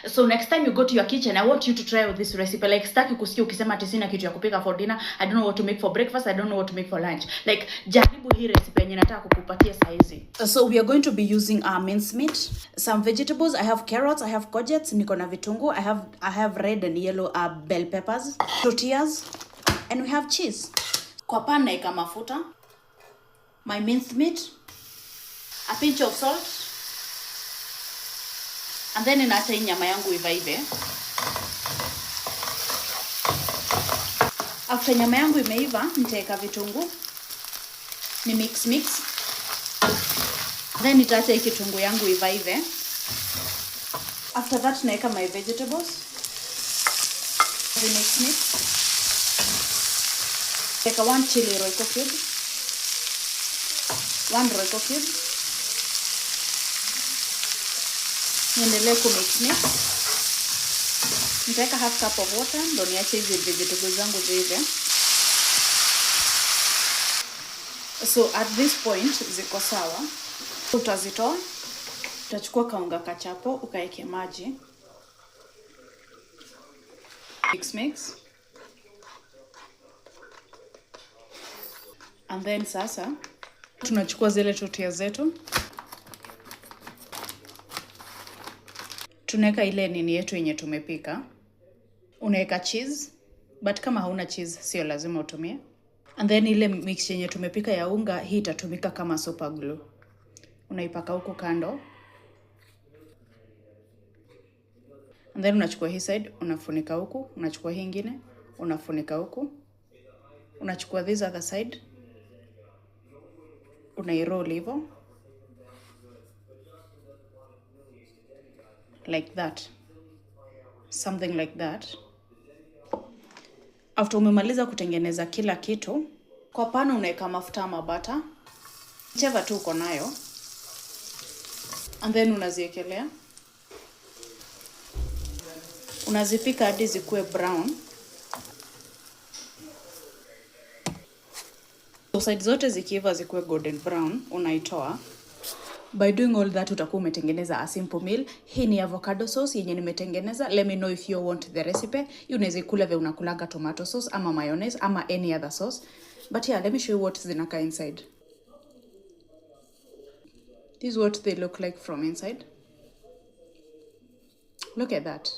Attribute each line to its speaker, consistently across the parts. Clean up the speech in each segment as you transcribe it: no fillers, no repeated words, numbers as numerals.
Speaker 1: So next time you go to your kitchen, I want you to try out this recipe. Like staki kusikia ukisema ati sina kitu ya kupika for dinner, I don't know what to make for breakfast, I don't know what to make for lunch. Like jaribu hii recipe yenye nataka kukupatia saizi. So we are going to be using mince meat, some vegetables. I have carrots, I have courgettes, niko na vitungu, I have red and yellow bell peppers, tortillas, and we have cheese. Kwa pan naika mafuta, my minced meat, a pinch of salt, and then inaacha hii nyama yangu ivaive. After nyama yangu imeiva, nitaweka vitungu, ni mix. Then nitaacha hii kitungu yangu ivaive. After that naeka my vegetables. Mix. Take 1 chili royco cube, 1 royco cube. Niendelee kumix. Nitaweka half cup of water ndo niache hizi vegetables zangu ziive. So at this point ziko sawa. Utazitoa. Utachukua kaunga kachapo ukaeke maji. Mix. And then sasa tunachukua zile tortilla zetu. Tunaweka ile nini yetu yenye tumepika. Unaweka cheese, but kama hauna cheese sio lazima utumie. And then ile mix yenye tumepika ya unga, hii itatumika kama super glue. Unaipaka huko kando. And then unachukua hii side, unafunika huku, unachukua hii nyingine, unafunika huku. Unachukua this other side, unairoll hivyo. Like that. Something like that. After umemaliza kutengeneza kila kitu, kwa pan unaweka mafuta ama butter, whichever tu uko nayo. And then unaziekelea. Unazipika hadi zikuwe brown. So side zote zikiiva zikuwe golden brown, unaitoa. By doing all that utakuwa umetengeneza a simple meal. Hii ni avocado sauce yenye nimetengeneza. Let me know if you want the recipe. Unaweza kula vile unakulaga tomato sauce ama mayonnaise ama any other sauce. But yeah, let me show you what zinaka inside. This is what they look like from inside. Look at that.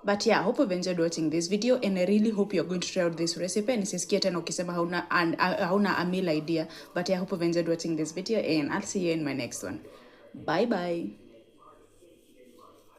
Speaker 1: But yeah, I hope you've enjoyed watching this video and I really hope you're going to try out this recipe. Nisisikia tena ukisema hauna a meal idea. But yeah, I hope you've enjoyed watching this video and I'll see you in my next one. Bye bye.